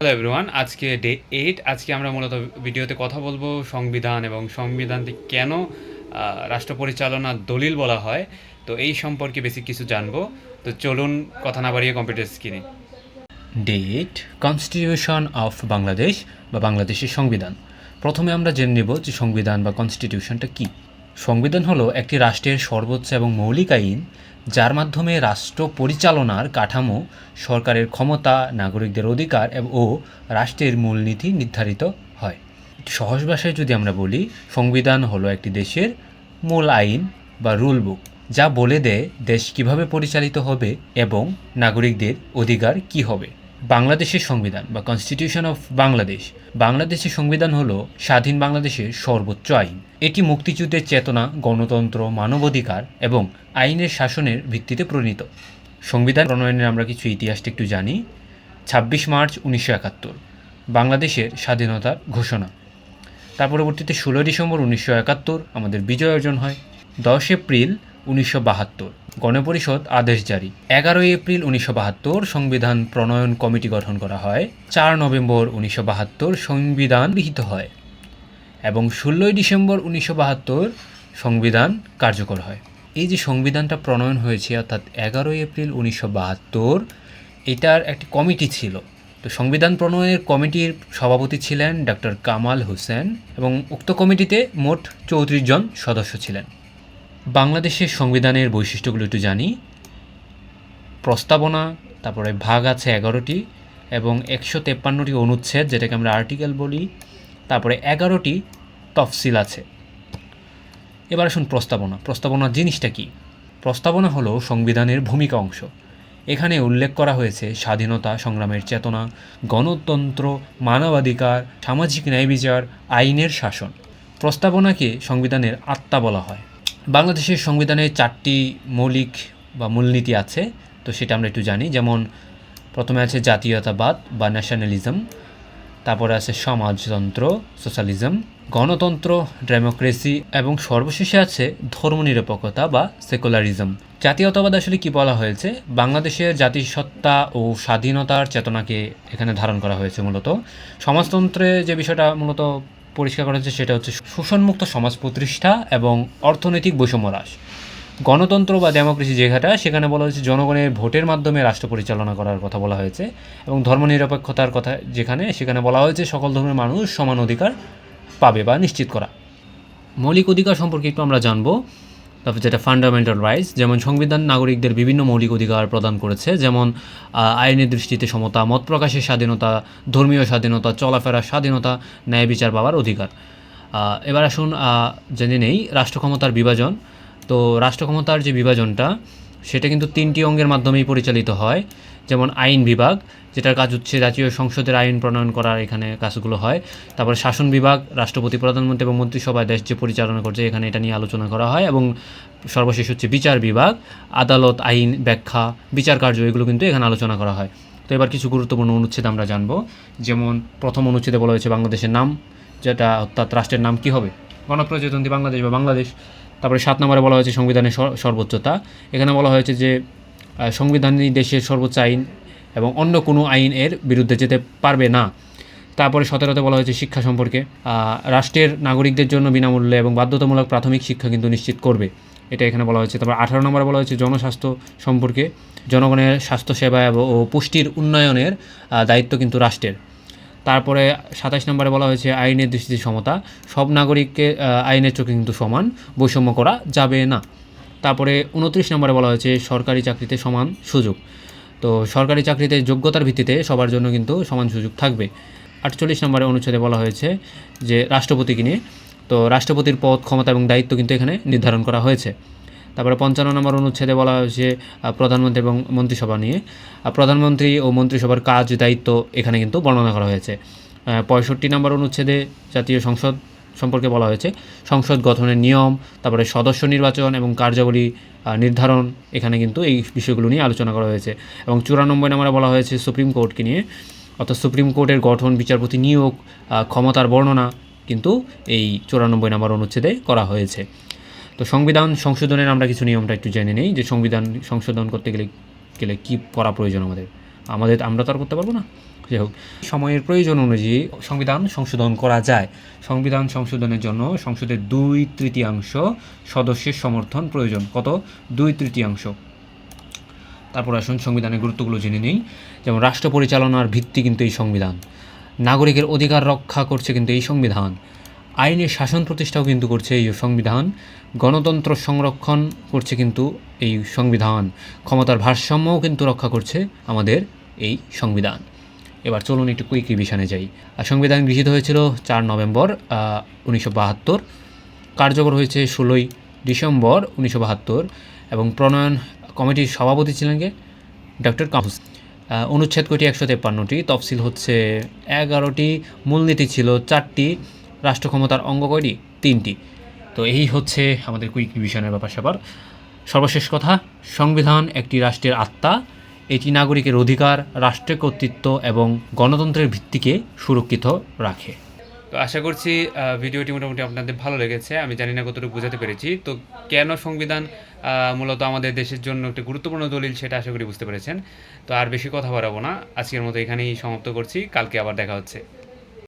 Hello everyone, আজকে day 8। আজকে আমরা মূলত ভিডিওতে কথা বলবো সংবিধান এবং সংবিধানটি কেন রাষ্ট্র পরিচালনার দলিল বলা হয়। তো এই সম্পর্কে বেসিক কিছু জানবো। তো চলুন কথা না বাড়িয়ে কম্পিউটার স্ক্রিনে। ডেট কনস্টিটিউশন অফ বাংলাদেশ বা বাংলাদেশের সংবিধান। প্রথমে আমরা জেনে নেব যে সংবিধান বা কনস্টিটিউশনটা কী। সংবিধান হলো একটি রাষ্ট্রের সর্বোচ্চ এবং মৌলিক আইন, যার মাধ্যমে রাষ্ট্র পরিচালনার কাঠামো, সরকারের ক্ষমতা, নাগরিকদের অধিকার ও রাষ্ট্রের মূলনীতি নির্ধারিত হয়। সহজ ভাষায় যদি আমরা বলি, সংবিধান হলো একটি দেশের মূল আইন বা রুল বুক, যা বলে দেয় দেশ কিভাবে পরিচালিত হবে এবং নাগরিকদের অধিকার কী হবে। বাংলাদেশের সংবিধান বা কনস্টিটিউশন অফ বাংলাদেশ। বাংলাদেশের সংবিধান হলো স্বাধীন বাংলাদেশের সর্বোচ্চ আইন। এটি মুক্তিযুদ্ধের চেতনা, গণতন্ত্র, মানবাধিকার এবং আইনের শাসনের ভিত্তিতে প্রণীত। সংবিধান প্রণয়নের আমরা কিছু ইতিহাসটা একটু জানি। ২৬ মার্চ ১৯৭১ বাংলাদেশের স্বাধীনতার ঘোষণা। তার পরবর্তীতে ১৬ ডিসেম্বর ১৯৭১ আমাদের বিজয় অর্জন হয়। ১০ এপ্রিল ১৯৭২ গণপরিষদ আদেশ জারি। ১১ এপ্রিল ১৯৭২ সংবিধান প্রণয়ন কমিটি গঠন করা হয়। ৪ নভেম্বর ১৯৭২ সংবিধান গৃহীত হয় এবং ১৬ ডিসেম্বর ১৯৭২ সংবিধান কার্যকর হয়। এই যে সংবিধানটা প্রণয়ন হয়েছে, অর্থাৎ ১১ এপ্রিল ১৯৭২, এটার একটি কমিটি ছিল। তো সংবিধান প্রণয়নের কমিটির সভাপতি ছিলেন ডক্টর কামাল হোসেন এবং উক্ত কমিটিতে মোট ৩৪ জন সদস্য ছিলেন। বাংলাদেশের সংবিধানের বৈশিষ্ট্যগুলো একটু জানি। প্রস্তাবনা, তারপরে ভাগ আছে ১১টি এবং ১৫৩টি অনুচ্ছেদ, যেটাকে আমরা আর্টিকেল বলি। তারপরে ১১টি তফসিল আছে। এবার আসুন প্রস্তাবনা জিনিসটা কি। প্রস্তাবনা হলো সংবিধানের ভূমিকা অংশ। এখানে উল্লেখ করা হয়েছে স্বাধীনতা সংগ্রামের চেতনা, গণতন্ত্র, মানবাধিকার, সামাজিক ন্যায় বিচার, আইনের শাসন। প্রস্তাবনাকে সংবিধানের আত্মা বলা হয়। বাংলাদেশের সংবিধানে 4টি মৌলিক বা মূলনীতি আছে, তো সেটা আমরা একটু জানি। যেমন প্রথমে আছে জাতীয়তাবাদ বা ন্যাশনালিজম, তারপরে আছে সমাজতন্ত্র সোশ্যালিজম, গণতন্ত্র ডেমোক্রেসি এবং সর্বশেষে আছে ধর্মনিরপেক্ষতা বা সেকুলারিজম। জাতীয়তাবাদ আসলে কি বলা হয়েছে? বাংলাদেশের জাতিসত্তা ও স্বাধীনতার চেতনাকে এখানে ধারণ করা হয়েছে মূলত। সমাজতন্ত্রে যে বিষয়টা মূলত পরিষ্কার করা হচ্ছে সেটা হচ্ছে শোষণমুক্ত সমাজ প্রতিষ্ঠা এবং অর্থনৈতিক বৈষম্য হ্রাস। গণতন্ত্র বা ডেমোক্রেসি যেখানে, সেখানে বলা হয়েছে জনগণের ভোটের মাধ্যমে রাষ্ট্র পরিচালনা করার কথা বলা হয়েছে। এবং ধর্মনিরপেক্ষতার কথা সেখানে বলা হয়েছে সকল ধর্মের মানুষ সমান অধিকার পাবে বা নিশ্চিত করা। মৌলিক অধিকার সম্পর্কে একটু আমরা জানবো। তারপর যেটা ফান্ডামেন্টাল রাইটস, যেমন সংবিধান নাগরিকদের বিভিন্ন মৌলিক অধিকার প্রদান করেছে, যেমন আইনের দৃষ্টিতে সমতা, মত প্রকাশের স্বাধীনতা, ধর্মীয় স্বাধীনতা, চলাফেরার স্বাধীনতা, ন্যায় বিচার পাওয়ার অধিকার। এবার আসুন জেনে নেই রাষ্ট্র ক্ষমতার বিভাজন। তো রাষ্ট্র ক্ষমতার যে বিভাজনটা, সেটা কিন্তু 3টি অঙ্গের মাধ্যমেই পরিচালিত হয়। যেমন আইন বিভাগ, যেটার কাজ হচ্ছে জাতীয় সংসদের আইন প্রণয়ন করার, এখানে কাজগুলো হয়। তারপরে শাসন বিভাগ, রাষ্ট্রপতি, প্রধানমন্ত্রী এবং মন্ত্রিসভায় দেশ যে পরিচালনা করছে, এখানে এটা নিয়ে আলোচনা করা হয়। এবং সর্বশেষ হচ্ছে বিচার বিভাগ, আদালত, আইন ব্যাখ্যা, বিচার কার্য, এগুলো কিন্তু এখানে আলোচনা করা হয়। তো এবার কিছু গুরুত্বপূর্ণ অনুচ্ছেদ আমরা জানবো। যেমন প্রথম অনুচ্ছেদে বলা হয়েছে বাংলাদেশের নাম, যেটা অর্থাৎ রাষ্ট্রের নাম কী হবে, গণপ্রজাতন্ত্রী বাংলাদেশ বা বাংলাদেশ। তারপরে 7 নম্বরে বলা হয়েছে সংবিধানের সর্বোচ্চতা। এখানে বলা হয়েছে যে সংবিধানই দেশের সর্বোচ্চ আইন এবং অন্য কোনো আইন এর বিরুদ্ধে যেতে পারবে না। তারপরে 17তে বলা হয়েছে শিক্ষা সম্পর্কে, রাষ্ট্রের নাগরিকদের জন্য বিনামূল্যে এবং বাধ্যতামূলক প্রাথমিক শিক্ষা কিন্তু নিশ্চিত করবে, এটা এখানে বলা হয়েছে। তারপর 18 নম্বরে বলা হয়েছে জনস্বাস্থ্য সম্পর্কে, জনগণের স্বাস্থ্যসেবা ও পুষ্টির উন্নয়নের দায়িত্ব কিন্তু রাষ্ট্রের। তারপরে 27 নম্বরে বলা হয়েছে আইনের দৃষ্টিতে সমতা, সব নাগরিককে আইনের চোখে কিন্তু সমান, বৈষম্য করা যাবে না। তারপরে 29 নম্বরে বলা হয়েছে সরকারি চাকরিতে সমান সুযোগ। তো সরকারি চাকরিতে যোগ্যতার ভিত্তিতে সবার জন্য কিন্তু সমান সুযোগ থাকবে। 48 নম্বরে অনুচ্ছেদে বলা হয়েছে যে রাষ্ট্রপতিকে নিয়ে, তো রাষ্ট্রপতির পদ, ক্ষমতা এবং দায়িত্ব কিন্তু এখানে নির্ধারণ করা হয়েছে। তারপরে 55 নম্বর অনুচ্ছেদে বলা হয়েছে প্রধানমন্ত্রী এবং মন্ত্রিসভা নিয়ে, প্রধানমন্ত্রী ও মন্ত্রিসভার কাজ, দায়িত্ব এখানে কিন্তু বর্ণনা করা হয়েছে। 65 নম্বর অনুচ্ছেদে জাতীয় সংসদ সম্পর্কে বলা হয়েছে সংসদ গঠনের নিয়ম, তারপরে সদস্য নির্বাচন এবং কার্যাবলী নির্ধারণ, এখানে কিন্তু এই বিষয়গুলো নিয়ে আলোচনা করা হয়েছে। এবং 94 নম্বরে বলা হয়েছে সুপ্রিম কোর্টকে নিয়ে, অর্থাৎ সুপ্রিম কোর্টের গঠন, বিচারপতি নিয়োগ, ক্ষমতার বর্ণনা কিন্তু এই 94 নম্বর অনুচ্ছেদে করা হয়েছে। তো সংবিধান সংশোধনের আমরা কিছু নিয়মটা একটু জেনে নেই, যে সংবিধান সংশোধন করতে গেলে কী করা প্রয়োজন আমাদের। আমরা তো আর করতে পারবো না। যাই হোক, সময়ের প্রয়োজন অনুযায়ী সংবিধান সংশোধন করা যায়। সংবিধান সংশোধনের জন্য সংসদের 2/3 সদস্যের সমর্থন প্রয়োজন। কত? 2/3। তারপর আসুন সংবিধানের গুরুত্বগুলো জেনে নিই। যেমন রাষ্ট্র পরিচালনার ভিত্তি কিন্তু এই সংবিধান, নাগরিকের অধিকার রক্ষা করছে কিন্তু এই সংবিধান, আইনের শাসন প্রতিষ্ঠাও কিন্তু করছে এই সংবিধান, গণতন্ত্র সংরক্ষণ করছে কিন্তু এই সংবিধান, ক্ষমতার ভারসাম্যও কিন্তু রক্ষা করছে আমাদের এই সংবিধান। এবার চলুন একটু কুইক রিভিশনে যাই। সংবিধান গৃহীত হয়েছিল 4 নভেম্বর 1972, কার্যকর হয়েছে 16 ডিসেম্বর 1972 এবং প্রণয়ন কমিটির সভাপতি ছিলেন কে? ডক্টর কামাল হোসেন। অনুচ্ছেদ কয়টি? 153টি। তফসিল হচ্ছে 11টি। মূলনীতি ছিল 4টি। রাষ্ট্র ক্ষমতার অঙ্গ কয়টি? 3টি। তো এই হচ্ছে আমাদের কুইক রিভিশনের ব্যাপার। সর্বশেষ কথা, সংবিধান একটি রাষ্ট্রের আত্মা। এটি নাগরিকের অধিকার, রাষ্ট্রের কর্তৃত্ব এবং গণতন্ত্রের ভিত্তিকে সুরক্ষিত রাখে। তো আশা করছি ভিডিওটি মোটামুটি আপনাদের ভালো লেগেছে। আমি জানি না কতটুকু বোঝাতে পেরেছি। তো কেন সংবিধান মূলত আমাদের দেশের জন্য একটা গুরুত্বপূর্ণ দলিল, সেটা আশা করি বুঝতে পেরেছেন। তো আর বেশি কথা বাড়াবো না, আজকের মতো এখানেই সমাপ্ত করছি। কালকে আবার দেখা হচ্ছে।